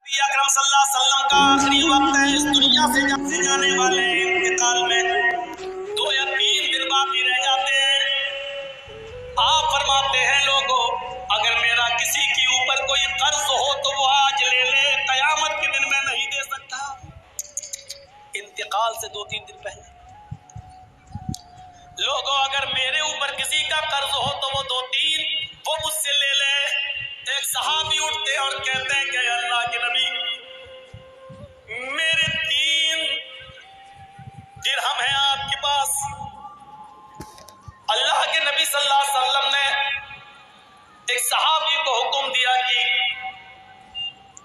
اکرم صلی اللہ علیہ وسلم کا آخری وقت ہے اس دنیا سے جانے والے انتقال میں 2 یا 3 دن باقی رہ جاتے ہیں۔ آپ فرماتے ہیں لوگوں اگر میرا کسی کے اوپر کوئی قرض ہو تو وہ آج لے لے، قیامت کے دن میں نہیں دے سکتا۔ انتقال سے 2-3 دن پہلے لوگوں اگر میرے اوپر کسی کا قرض ہو تو وہ 2-3 وہ مجھ سے لے لے۔ ایک صحابی اٹھتے اور کہتے ہیں کہ اللہ کے نبی میرے 3 درہم ہیں آپ کے پاس۔ اللہ کے نبی صلی اللہ علیہ وسلم نے ایک صحابی کو حکم دیا کہ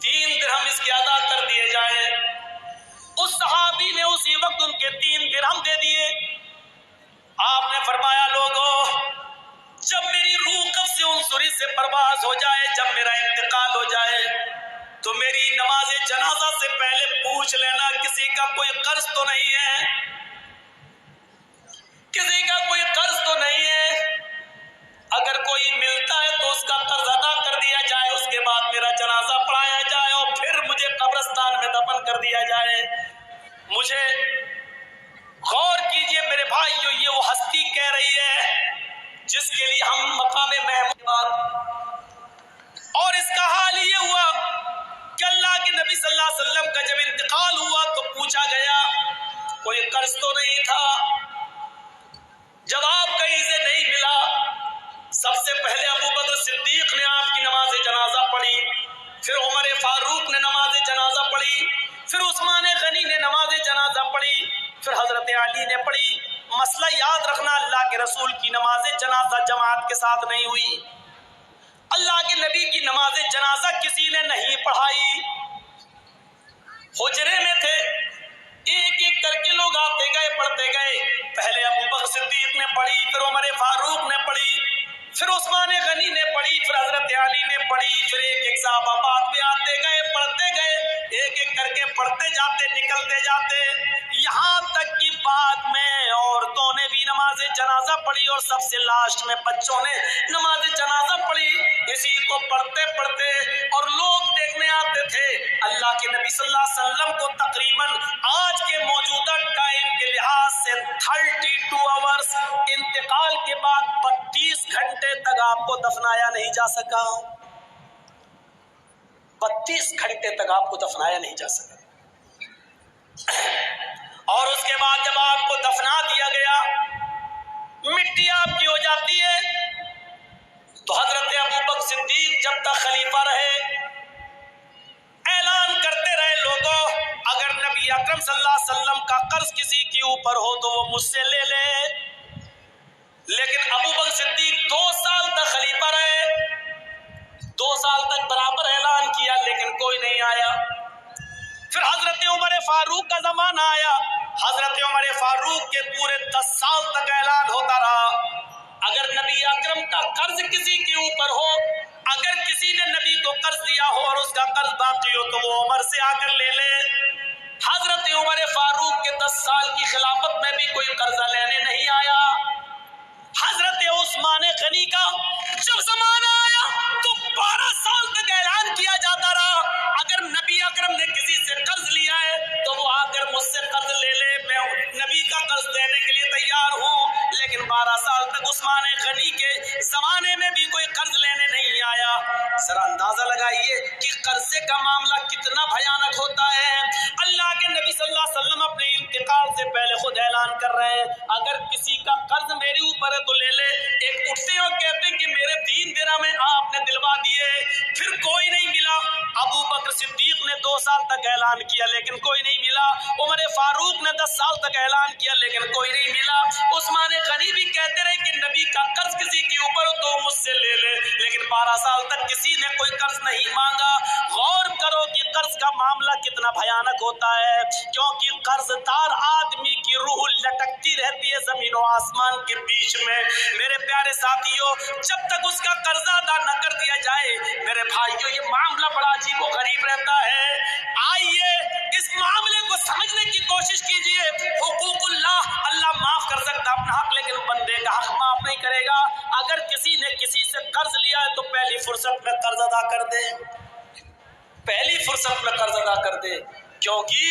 3 درہم اس کے ادا کر دیے جائیں۔ اس صحابی نے اسی وقت ان کے 3 درہم دے دیے۔ آپ نے فرمایا لوگوں جب میری روح قبض عنصری سے پرواز ہو جائے، جب میرا انتقال ہو جائے تو میری نماز جنازہ سے پہلے پوچھ لینا کسی کا کوئی قرض تو نہیں ہے، کسی کا کوئی قرض تو نہیں ہے۔ اگر کوئی ملتا ہے تو اس کا قرض ادا کر دیا جائے، اس کے بعد میرا جنازہ پڑھایا جائے اور پھر مجھے قبرستان میں دفن کر دیا جائے۔ مجھے غور کیجئے میرے بھائیو، یہ وہ ہستی کہہ رہی ہے جس کے لیے ہم مقام محمود، اور اس کا حال یہ ہوا کہ اللہ کے نبی صلی اللہ علیہ وسلم کا جب انتقال ہوا تو پوچھا گیا کوئی قرض تو نہیں تھا؟ جواب کہیں سے نہیں ملا۔ سب سے پہلے ابو بکر صدیق نے آپ کی نماز جنازہ پڑھی، پھر عمر فاروق نے نماز جنازہ پڑھی، پھر عثمان غنی نے نماز جنازہ پڑھی، پھر حضرت علی نے پڑھی۔ مسئلہ یاد رکھنا، اللہ کے رسول کی نماز جنازہ جماعت کے ساتھ نہیں ہوئی، اللہ کے نبی کی نماز جنازہ کسی نے نہیں پڑھائی۔ حجرے میں تھے، ایک ایک کر کے لوگ آتے گئے پڑھتے گئے۔ پہلے ابو بکر صدیق نے پڑھی، پھر عمر فاروق نے پڑھی، پھر عثمان غنی نے پڑھی، پھر حضرت علی نے پڑھی، پھر ایک ایک صحابہ بعد میں آتے گئے پڑھتے گئے، ایک ایک کر کے پڑھتے جاتے نکلتے جاتے، یہاں تک کہ بعد میں عورتوں نے بھی نماز جنازہ پڑھی اور سب سے لاسٹ میں بچوں نے نماز جنازہ پڑھی۔ اسی کو پڑھتے پڑھتے اور لوگ دیکھنے آتے تھے۔ اللہ کے نبی صلی اللہ علیہ وسلم کو تقریباً آج کے موجودہ ٹائم کے لحاظ سے 32 آورز انتقال کے بعد 32 گھنٹے تک آپ کو دفنایا نہیں جا سکا۔ 32 گھنٹے تک آپ کو دفنایا نہیں جا سکا۔ اور اس کے بعد جب آپ کو دفنا دیا گیا، مٹی آپ کی ہو جاتی ہے، تو حضرت ابو بکر صدیق جب تک خلیفہ رہے اعلان کرتے رہے لوگوں اگر نبی اکرم صلی اللہ علیہ وسلم کا قرض کسی کے اوپر ہو تو وہ مجھ سے لے لے۔ لیکن ابو بکر صدیق 2 سال تک خلیفہ رہے، 2 سال تک برابر اعلان کیا لیکن کوئی نہیں آیا۔ پھر حضرت عمر فاروق کا زمانہ آیا، حضرت عمر فاروق کے پورے 10 سال تک اعلان ہوتا رہا اگر نبی اکرم کا قرض کسی کے اوپر ہو، اگر کسی نے نبی کو قرض دیا ہو اور اس کا قرض باقی ہو تو وہ عمر سے آ کر لے لے۔ حضرت عمر فاروق کے 10 سال کی خلافت میں بھی کوئی قرضہ لینے نہیں آیا۔ حضرت عثمان غنی کا جب زمانہ آیا تو 12 سال تک اعلان کیا جاتا رہا اگر نبی اکرم نے کسی سے قرض لیا ہے تو وہ آ کر مجھ سے قرض لے لے، میں نبی کا قرض دینے کے لیے تیار ہوں۔ لیکن 12 سال تک عثمان غنی کے زمانے میں بھی کوئی قرض لینے نہیں آیا۔ ذرا اندازہ لگائیے کہ قرضے کا معاملہ کتنا بھیانک ہوتا ہے۔ اللہ کے نبی صلی اللہ علیہ وسلم اپنے انتقال سے پہلے خود اعلان کر رہے ہیں اگر کسی کا قرض میرے اوپر ہے تو لے لے۔ ایک اٹھتے اور کہتے ہیں کہ میرے 3 درہم میں آپ نے دلوا دیے، پھر کوئی نہیں ملا۔ ابو بکر صدیق نے 2 سال تک اعلان کیا لیکن کوئی نہیں ملا۔ عمر فاروق نے 10 سال تک اعلان کیا لیکن کوئی نہیں ملا۔ عثمان غنی بھی کہتے رہے کہ نبی کا قرض کسی کے اوپر ہو تو مجھ سے لے لے، لیکن 12 سال تک کسی نے کوئی قرض نہیں مانگا۔ غور کرو کہ قرض کا معاملہ کتنا بھیانک ہوتا ہے، کیونکہ قرض دار آدمی کی روح لٹکتی رہتی ہے زمین و آسمان کے بیچ میں۔ میرے پیارے ساتھیوں، جب تک اس کا قرضہ ادا نہ کر دیا جائے میرے بھائیوں یہ معاملہ بڑا عجیب و غریب رہتا ہے۔ آئیے اس معاملے کو سمجھنے کی کوشش کیجئے۔ حقوق اللہ معاف کر سکتا اپنا حق، لیکن بندے کا حق معاف نہیں کرے گا۔ اگر کسی نے کسی سے قرض لیا ہے تو پہلی فرصت میں قرض ادا کر دے۔ पहली फुर्सत में कर्ज अदा कर दे, क्योंकि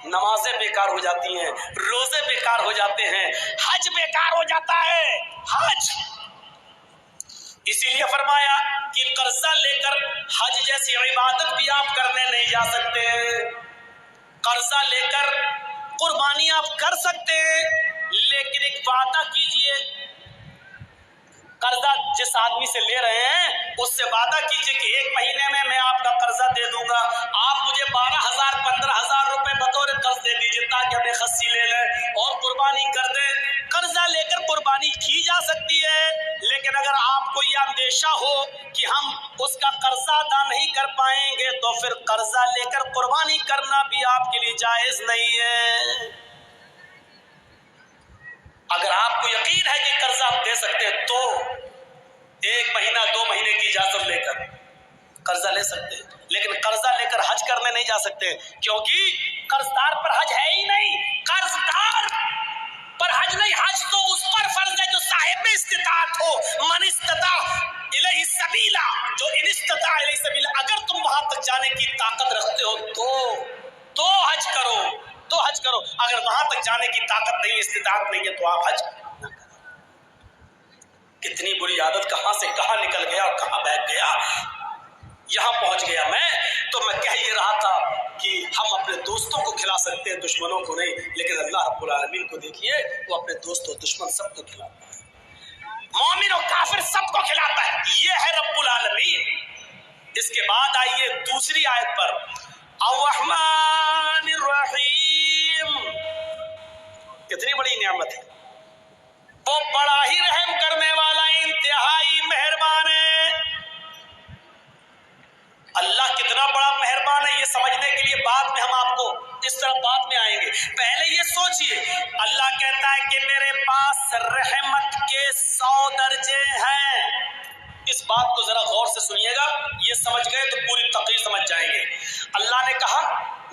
नमाजें बेकार हो जाती हैं, रोजे बेकार हो जाते हैं, हज बेकार हो जाता है। हज इसीलिए फरमाया कि कर्जा लेकर हज जैसी इबादत भी आप करने नहीं जा सकते। कर्जा लेकर कुर्बानी आप कर सकते हैं, लेकिन एक वादा कीजिए, कर्जा जिस आदमी से ले रहे हैं उससे वादा कीजिए कि 1 महीने में मैं आपका कर्जा दे दूंगा, आप मुझे 12,000 15,000 रुपए बतौर कर्ज दे दीजिए ताकि हमें खस्सी ले लें और कुर्बानी कर दें। कर्जा लेकर कुर्बानी की जा सकती है, लेकिन अगर आपको यह अंदेशा हो कि हम उसका कर्जा अदा नहीं कर पाएंगे तो फिर कर्जा लेकर कुर्बानी करना भी आपके लिए जायज नहीं है। अगर आपको यकीन है कि कर्जा आप दे सकते हैं तो 1 महीना 2 महीने की इजाजत लेकर कर्जा ले सकते हैं, लेकिन कर्जा लेकर हज करने नहीं जा सकते, क्योंकि कर्जदार पर हज है ही नहीं। कर्जदार पर हज नहीं, हज तो उस पर फर्ज है जो साहिब इस्तिताअत हो। मन इस्तता इलैहि सबीला, जो इन इस्तता इलैहि सबीला, अगर तुम वहां तक जाने की ताकत रखते हो तो हज करो, तो हज करो। अगर वहां तक जाने की ताकत नहीं, इस्तिताअत नहीं है तो आप हज न करो। कितनी बुरी आदत कहां से कहां निकल गया और कहां बह गया, यहां पहुंच गया मैं। तो मैं कह ये रहा था कि हम अपने दोस्तों को खिला सकते हैं, दुश्मनों को नहीं, लेकिन अल्लाह रब्बुल आलमीन को देखिए, वो अपने दोस्त और दुश्मन सबको खिलाता है, मोमिन और काफिर सबको खिलाता है। ये है रब्बुल आलमीन। इसके बाद आइए दूसरी आयत पर, अर्रहमानिर रहीम, कितनी बड़ी नेमत है। वो बड़ा ही रहम करने वाला, इंतहाई मेहरबान है। अल्लाह कितना बड़ा मेहरबान है, ये समझने के लिए बाद में हम आपको इस तरह बाद में आएंगे। पहले ये सोचिए, अल्लाह कहता है कि मेरे पास रहमत के 100 दर्जे हैं। इस बात को जरा गौर से सुनिएगा, ये समझ गए तो पूरी तकरीर समझ जाएंगे। अल्लाह ने कहा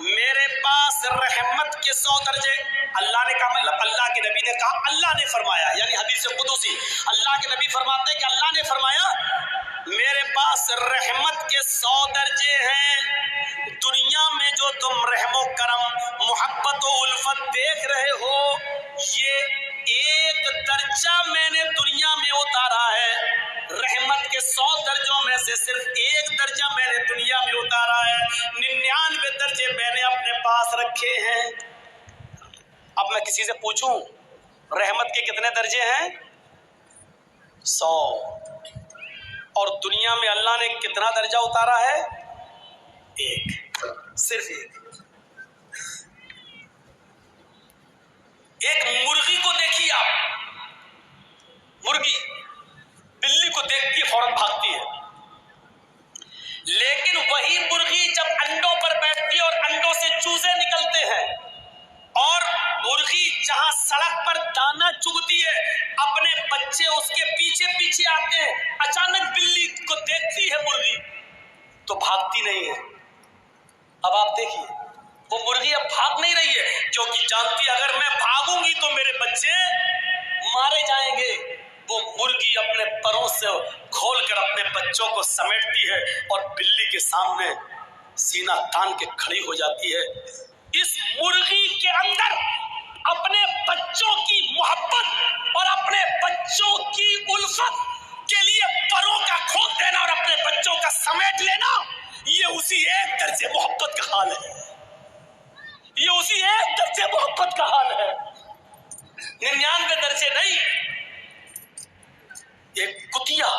मेरे पास रहमत के 100 दर्जे। अल्लाह ने कहा मतलब अल्लाह के नबी ने कहा, अल्लाह ने फरमाया, यानी हदीस कुदुसी, अल्लाह के नबी फरमाते हैं कि अल्लाह ने फरमाया मेरे पास रहमत के 100 दर्जे हैं। दुनिया में जो तुम रहमो करम, मोहब्बत और उल्फत देख रहे हो, ये एक दर्जा मैंने दुनिया में उतारा है। रहमत के 100 दर्जों में से सिर्फ एक दर्जा मैंने दुनिया में उतारा है, 99 दर्जे मैंने अपने पास रखे हैं। अब मैं किसी से पूछूं रहमत के कितने दर्जे हैं? 100। और दुनिया में अल्लाह ने कितना दर्जा उतारा है? एक, सिर्फ एक। एक मुर्गी को देखिए आप, मुर्गी बिल्ली को देखती है फौरन भागती है, लेकिन वही मुर्गी जब अंडों पर बैठती है और अंडों से चूजे निकलते हैं और मुर्गी जहां सड़क पर दाना चुगती है, अपने बच्चे उसके पीछे पीछे आते हैं, अचानक बिल्ली को देखती है मुर्गी तो भागती नहीं है। अब आप देखिए, वो मुर्गी अब भाग नहीं रही है, क्योंकि जानती है अगर मैं भागूंगी तो मेरे बच्चे मारे जाएंगे। वो मुर्गी अपने परों से खोलकर अपने बच्चों को समेटती है और बिल्ली के सामने सीना तान के खड़ी हो जाती है। इस मुर्गी के अंदर अपने बच्चों की मोहब्बत और अपने बच्चों की उल्फत के लिए परों का खोल देना और अपने बच्चों का समेट लेना, ये उसी एक दर्जे मोहब्बत का हाल है। ये उसी एक दर्जे मोहब्बत का हाल है, 99 दर्जे नहीं। एक कुतिया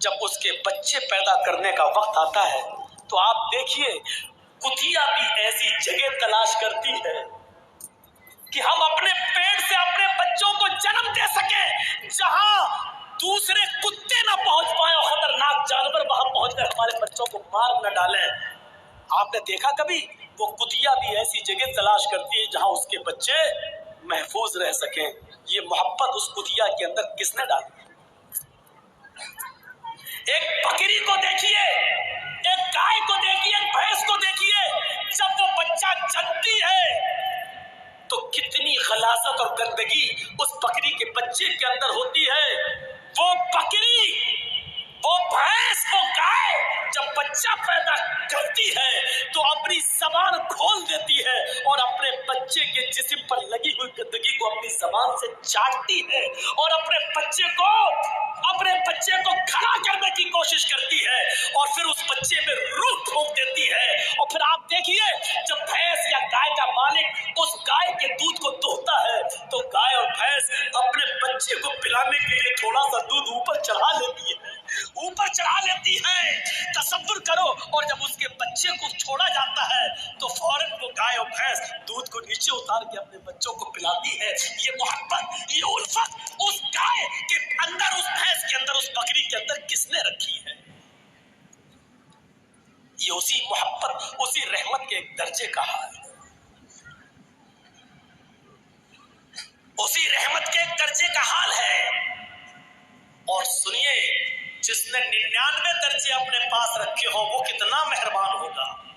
जब उसके बच्चे पैदा करने का वक्त आता है तो आप देखिए, कुतिया भी ऐसी जगह तलाश करती है कि हम अपने पेट से अपने बच्चों को जन्म दे सके, जहां दूसरे कुत्ते न पहुंच पाए और खतरनाक जानवर वहां पहुंचकर हमारे बच्चों को मार न डाले। आपने देखा कभी? वो कुतिया भी ऐसी जगह तलाश करती है जहां उसके बच्चे महफूज रह सकें। ये मोहब्बत उस कुतिया के अंदर किसने डाली? एक बकरी को देखिए, एक गाय को देखिए, एक भैंस को देखिए, जब वो बच्चा जनती है तो कितनी गलाजत और गंदगी उस बकरी के बच्चे के अंदर होती है। वो वो भैंस, वो गाय जब बच्चा पैदा करती है तो अपनी जबान खोल देती है और अपने बच्चे के जिस्म पर लगी हुई गंदगी को अपनी जबान से चाटती है और अपने बच्चे को खड़ा करने की कोशिश करती है और फिर उस बच्चे में रूह फूंक देती है। और फिर आप देखिए, जब भैंस या गाय का मालिक उस गाय के दूध को दोहता है तो गाय और भैंस अपने बच्चे को पिलाने के लिए थोड़ा सा दूध ऊपर चढ़ा लेती है। तसव्वुर करो, और जब उसके बच्चे को छोड़ा जाता है तो फौरन वो गाय और भैंस दूध को नीचे उतार के अपने बच्चों को पिलाती है। ये मोहब्बत, ये उल्फत उस गाय के अंदर, उस भैंस के अंदर, उस बकरी के अंदर किसने रखी है? ये उसी मोहब्बत, उसी रहमत के एक दर्जे का हाल है, उसी रहमत के एक दर्जे का हाल है। और सुनिए, जिसने 99 दर्जे अपने पास रखे हो वो कितना मेहरबान होगा।